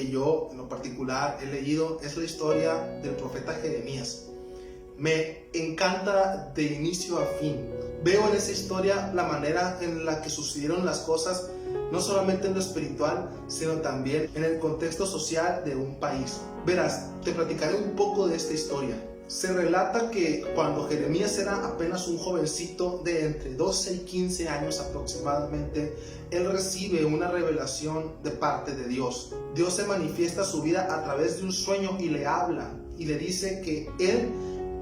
que yo en lo particular he leído es la historia del profeta Jeremías. Me encanta de inicio a fin. Veo en esa historia la manera en la que sucedieron las cosas, no solamente en lo espiritual, sino también en el contexto social de un país. Verás, te platicaré un poco de esta historia. Se relata que cuando Jeremías era apenas un jovencito de entre 12 y 15 años aproximadamente, él recibe una revelación de parte de Dios. Dios se manifiesta a su vida a través de un sueño y le habla y le dice que él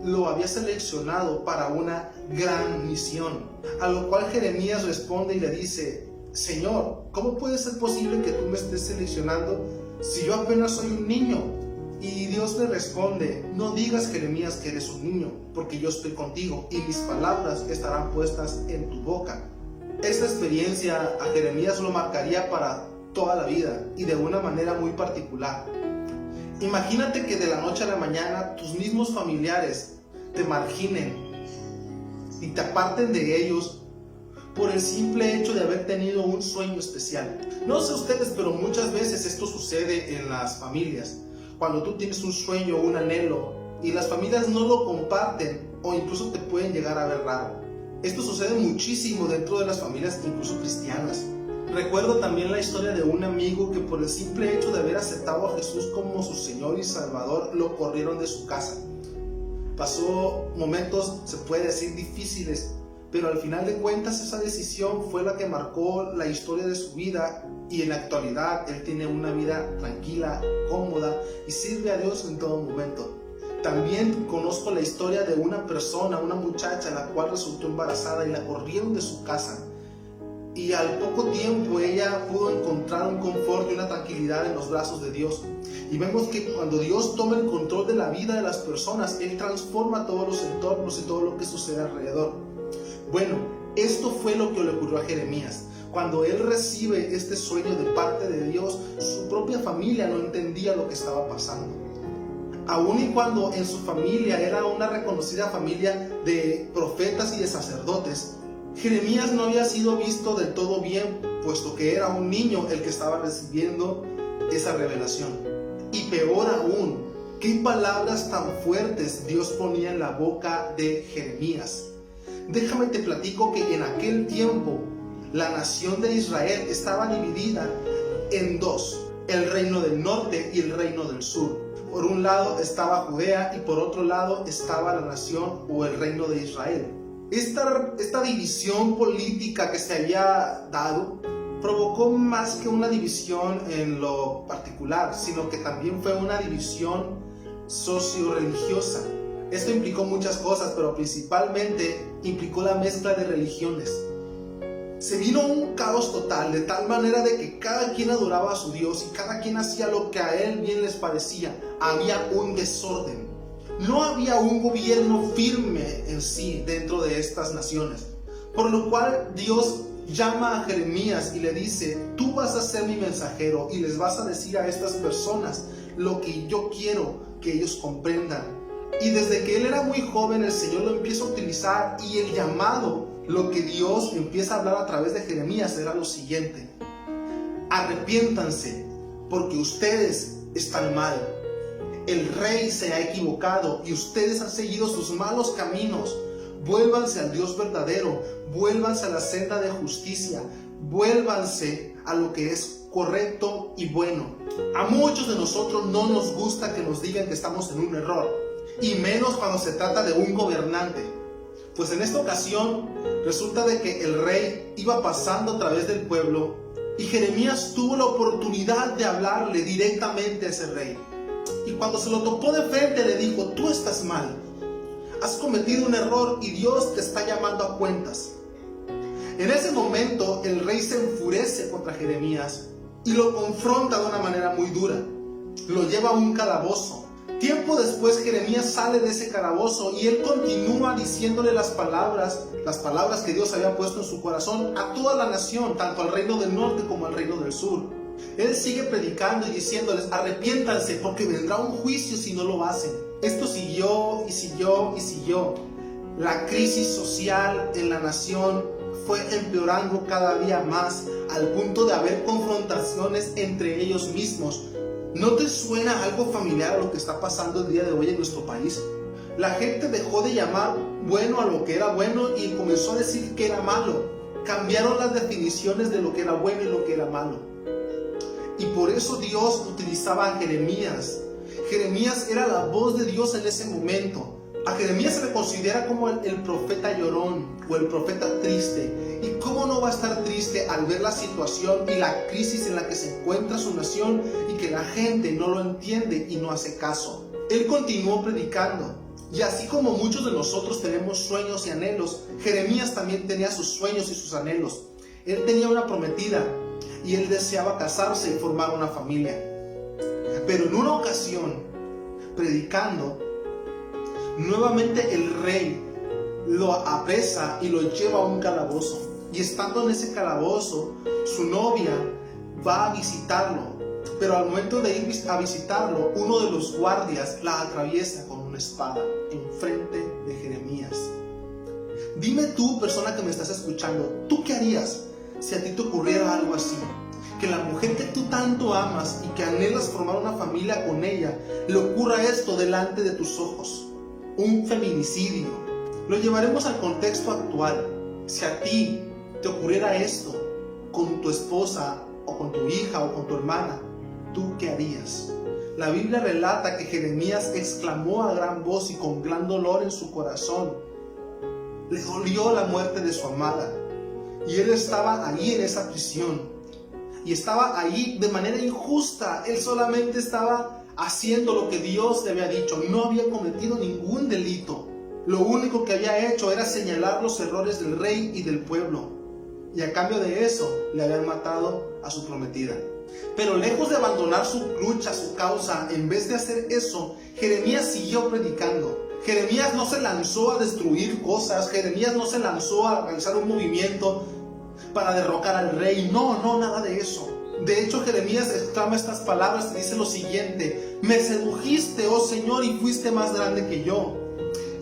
lo había seleccionado para una gran misión. A lo cual Jeremías responde y le dice: Señor, ¿cómo puede ser posible que tú me estés seleccionando si yo apenas soy un niño? Y Dios le responde: no digas, Jeremías, que eres un niño, porque yo estoy contigo y mis palabras estarán puestas en tu boca. Esta experiencia a Jeremías lo marcaría para toda la vida y de una manera muy particular. Imagínate que de la noche a la mañana tus mismos familiares te marginen y te aparten de ellos por el simple hecho de haber tenido un sueño especial. No sé ustedes, pero muchas veces esto sucede en las familias. Cuando tú tienes un sueño o un anhelo y las familias no lo comparten o incluso te pueden llegar a ver raro. Esto sucede muchísimo dentro de las familias, incluso cristianas. Recuerdo también la historia de un amigo que por el simple hecho de haber aceptado a Jesús como su Señor y Salvador, lo corrieron de su casa. Pasó momentos, se puede decir, difíciles, pero al final de cuentas esa decisión fue la que marcó la historia de su vida y en la actualidad él tiene una vida tranquila, cómoda y sirve a Dios en todo momento. También conozco la historia de una persona, una muchacha, la cual resultó embarazada y la corrieron de su casa. Y al poco tiempo ella pudo encontrar un confort y una tranquilidad en los brazos de Dios. Y vemos que cuando Dios toma el control de la vida de las personas, Él transforma todos los entornos y todo lo que sucede alrededor. Bueno, esto fue lo que le ocurrió a Jeremías. Cuando él recibe este sueño de parte de Dios, su propia familia no entendía lo que estaba pasando. Aun y cuando en su familia era una reconocida familia de profetas y de sacerdotes, Jeremías no había sido visto del todo bien, puesto que era un niño el que estaba recibiendo esa revelación. Y peor aún, ¿qué palabras tan fuertes Dios ponía en la boca de Jeremías? Déjame te platico que en aquel tiempo la nación de Israel estaba dividida en dos: el reino del norte y el reino del sur. Por un lado estaba Judea y por otro lado estaba la nación o el reino de Israel. Esta división política que se había dado provocó más que una división en lo particular, sino que también fue una división socio-religiosa. Esto implicó muchas cosas, pero principalmente implicó la mezcla de religiones. Se vino un caos total, de tal manera de que cada quien adoraba a su Dios y cada quien hacía lo que a él bien les parecía. Había un desorden. No había un gobierno firme en sí dentro de estas naciones. Por lo cual Dios llama a Jeremías y le dice: tú vas a ser mi mensajero y les vas a decir a estas personas lo que yo quiero que ellos comprendan. Y desde que él era muy joven, el Señor lo empieza a utilizar, y el llamado, lo que Dios empieza a hablar a través de Jeremías, era lo siguiente: arrepiéntanse, porque ustedes están mal. El rey se ha equivocado y ustedes han seguido sus malos caminos. Vuélvanse al Dios verdadero, vuélvanse a la senda de justicia, vuélvanse a lo que es correcto y bueno. A muchos de nosotros no nos gusta que nos digan que estamos en un error, y menos cuando se trata de un gobernante. Pues en esta ocasión resulta de que el rey iba pasando a través del pueblo y Jeremías tuvo la oportunidad de hablarle directamente a ese rey. Y cuando se lo topó de frente le dijo: tú estás mal, has cometido un error y Dios te está llamando a cuentas. En ese momento el rey se enfurece contra Jeremías y lo confronta de una manera muy dura. Lo lleva a un calabozo. Tiempo después Jeremías sale de ese calabozo y él continúa diciéndole las palabras que Dios había puesto en su corazón a toda la nación, tanto al reino del norte como al reino del sur. Él sigue predicando y diciéndoles: arrepiéntanse, porque vendrá un juicio si no lo hacen. Esto siguió y siguió y siguió. La crisis social en la nación fue empeorando cada día más, al punto de haber confrontaciones entre ellos mismos. ¿No te suena algo familiar a lo que está pasando el día de hoy en nuestro país? La gente dejó de llamar bueno a lo que era bueno y comenzó a decir que era malo. Cambiaron las definiciones de lo que era bueno y lo que era malo. Y por eso Dios utilizaba a Jeremías. Jeremías era la voz de Dios en ese momento. A Jeremías se le considera como el profeta llorón o el profeta triste. ¿Y cómo no va a estar triste al ver la situación y la crisis en la que se encuentra su nación y que la gente no lo entiende y no hace caso? Él continuó predicando. Y así como muchos de nosotros tenemos sueños y anhelos, Jeremías también tenía sus sueños y sus anhelos. Él tenía una prometida y él deseaba casarse y formar una familia. Pero en una ocasión, predicando, nuevamente el rey lo apresa y lo lleva a un calabozo. Y estando en ese calabozo, su novia va a visitarlo. Pero al momento de ir a visitarlo, uno de los guardias la atraviesa con una espada enfrente de Jeremías. Dime tú, persona que me estás escuchando, ¿tú qué harías si a ti te ocurriera algo así? Que la mujer que tú tanto amas y que anhelas formar una familia con ella, le ocurra esto delante de tus ojos. Un feminicidio. Lo llevaremos al contexto actual. Si a ti te ocurriera esto con tu esposa o con tu hija o con tu hermana, ¿tú qué harías? La Biblia relata que Jeremías exclamó a gran voz y con gran dolor en su corazón. Le dolió la muerte de su amada. Y él estaba allí en esa prisión. Y estaba allí de manera injusta. Él solamente estaba haciendo lo que Dios le había dicho. No había cometido ningún delito. Lo único que había hecho era señalar los errores del rey y del pueblo. Y a cambio de eso, le habían matado a su prometida. Pero lejos de abandonar su lucha, su causa, en vez de hacer eso, Jeremías siguió predicando. Jeremías no se lanzó a destruir cosas. Jeremías no se lanzó a realizar un movimiento para derrocar al rey. No, nada de eso. De hecho, Jeremías exclama estas palabras y dice lo siguiente: me sedujiste, oh Señor, y fuiste más grande que yo.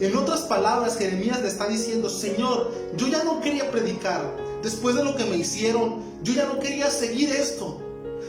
En otras palabras, Jeremías le está diciendo: Señor, yo ya no quería predicar. Después de lo que me hicieron, yo ya no quería seguir esto.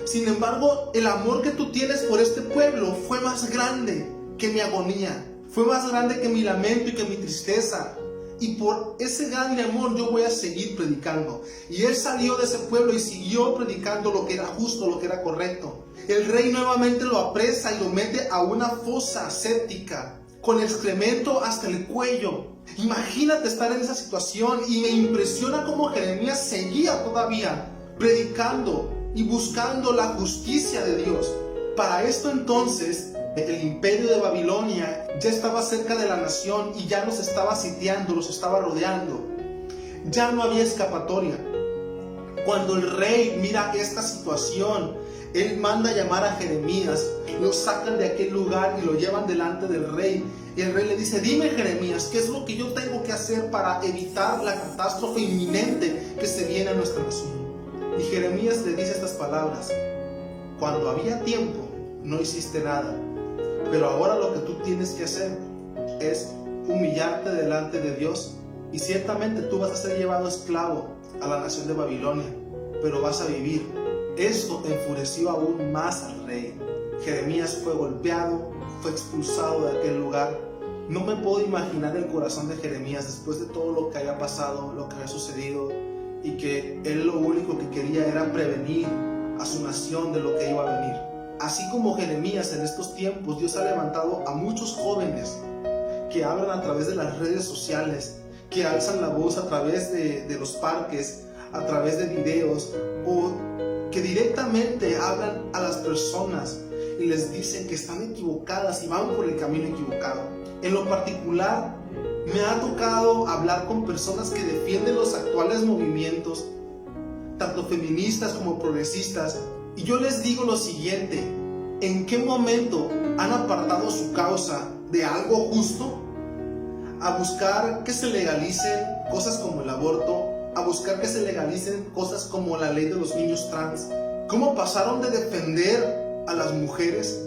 Sin embargo, el amor que tú tienes por este pueblo fue más grande que mi agonía. Fue más grande que mi lamento y que mi tristeza. Y por ese grande amor yo voy a seguir predicando. Y él salió de ese pueblo y siguió predicando lo que era justo, lo que era correcto. El rey nuevamente lo apresa y lo mete a una fosa séptica, con excremento hasta el cuello. Imagínate estar en esa situación, y me impresiona cómo Jeremías seguía todavía predicando y buscando la justicia de Dios. Para esto entonces, el imperio de Babilonia ya estaba cerca de la nación y ya los estaba sitiando, los estaba rodeando. Ya no había escapatoria. Cuando el rey mira esta situación, él manda llamar a Jeremías, lo sacan de aquel lugar y lo llevan delante del rey. Y el rey le dice: dime, Jeremías, ¿qué es lo que yo tengo que hacer para evitar la catástrofe inminente que se viene a nuestra nación? Y Jeremías le dice estas palabras: cuando había tiempo no hiciste nada, pero ahora lo que tú tienes que hacer es humillarte delante de Dios, y ciertamente tú vas a ser llevado esclavo a la nación de Babilonia, pero vas a vivir. Esto enfureció aún más al rey. Jeremías fue golpeado, fue expulsado de aquel lugar. No me puedo imaginar el corazón de Jeremías después de todo lo que haya pasado, lo que había sucedido, y que él lo único que quería era prevenir a su nación de lo que iba a venir. Así como Jeremías, en estos tiempos Dios ha levantado a muchos jóvenes que hablan a través de las redes sociales, que alzan la voz a través de los parques, a través de videos, o que directamente hablan a las personas y les dicen que están equivocadas y van por el camino equivocado. En lo particular, me ha tocado hablar con personas que defienden los actuales movimientos, tanto feministas como progresistas, y yo les digo lo siguiente: ¿en qué momento han apartado su causa de algo justo a buscar que se legalicen cosas como el aborto, a buscar que se legalicen cosas como la ley de los niños trans? ¿Cómo pasaron de defender a las mujeres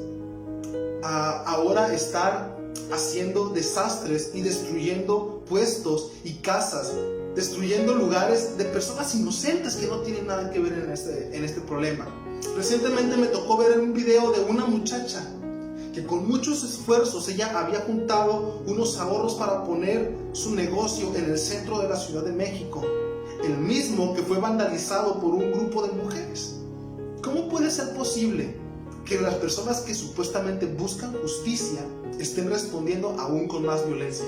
a ahora estar haciendo desastres y destruyendo puestos y casas, destruyendo lugares de personas inocentes que no tienen nada que ver en este problema? Recientemente me tocó ver un video de una muchacha que con muchos esfuerzos ella había juntado unos ahorros para poner su negocio en el centro de la Ciudad de México, el mismo que fue vandalizado por un grupo de mujeres. ¿Cómo puede ser posible que las personas que supuestamente buscan justicia estén respondiendo aún con más violencia?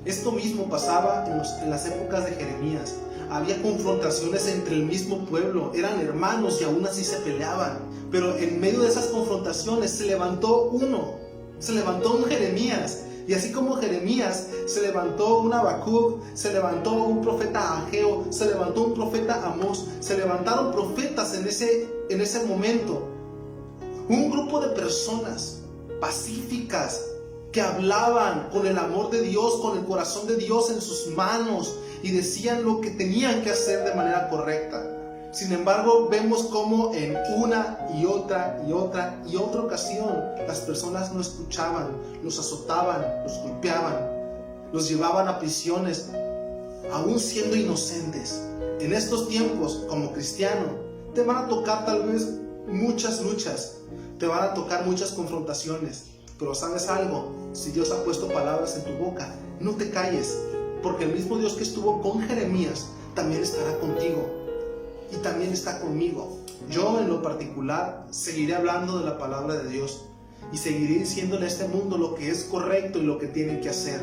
Esto mismo pasaba en las épocas de Jeremías. Había confrontaciones entre el mismo pueblo, eran hermanos y aún así se peleaban. Pero en medio de esas confrontaciones se levantó un Jeremías. Y así como Jeremías, se levantó un Habacuc, se levantó un profeta Ageo, se levantó un profeta Amós, se levantaron profetas en ese momento. Un grupo de personas pacíficas que hablaban con el amor de Dios, con el corazón de Dios en sus manos y decían lo que tenían que hacer de manera correcta. Sin embargo, vemos cómo en una y otra ocasión las personas no escuchaban, los azotaban, los golpeaban, los llevaban a prisiones, aún siendo inocentes. En estos tiempos, como cristiano, te van a tocar tal vez muchas luchas, te van a tocar muchas confrontaciones, pero ¿sabes algo? Si Dios ha puesto palabras en tu boca, no te calles, porque el mismo Dios que estuvo con Jeremías también estará contigo y también está conmigo. Yo en lo particular seguiré hablando de la palabra de Dios y seguiré diciéndole a este mundo lo que es correcto y lo que tienen que hacer.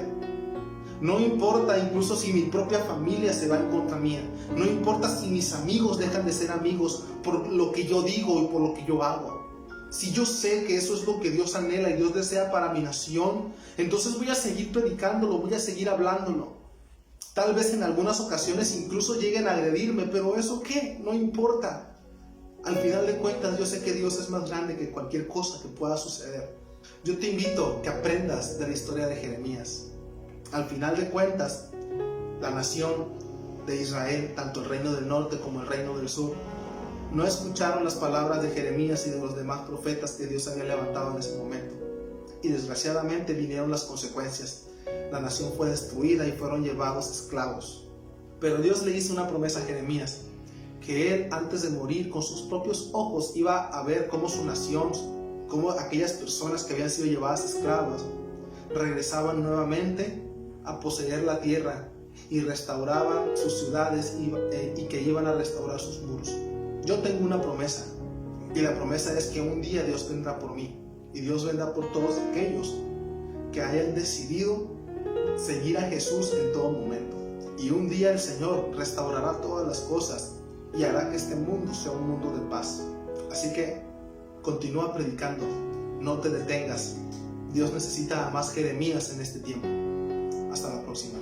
No importa incluso si mi propia familia se va en contra mía, no importa si mis amigos dejan de ser amigos por lo que yo digo y por lo que yo hago. Si yo sé que eso es lo que Dios anhela y Dios desea para mi nación, entonces voy a seguir predicándolo, voy a seguir hablándolo. Tal vez en algunas ocasiones incluso lleguen a agredirme, pero ¿eso qué? No importa. Al final de cuentas, yo sé que Dios es más grande que cualquier cosa que pueda suceder. Yo te invito a que aprendas de la historia de Jeremías. Al final de cuentas, la nación de Israel, tanto el reino del norte como el reino del sur, no escucharon las palabras de Jeremías y de los demás profetas que Dios había levantado en ese momento. Y desgraciadamente vinieron las consecuencias. La nación fue destruida y fueron llevados esclavos. Pero Dios le hizo una promesa a Jeremías, que él antes de morir con sus propios ojos iba a ver cómo su nación, cómo aquellas personas que habían sido llevadas esclavas, regresaban nuevamente a poseer la tierra y restauraban sus ciudades y que iban a restaurar sus muros. Yo tengo una promesa, y la promesa es que un día Dios vendrá por mí, y Dios vendrá por todos aquellos que hayan decidido seguir a Jesús en todo momento. Y un día el Señor restaurará todas las cosas y hará que este mundo sea un mundo de paz. Así que continúa predicando, no te detengas. Dios necesita a más Jeremías en este tiempo. Hasta la próxima.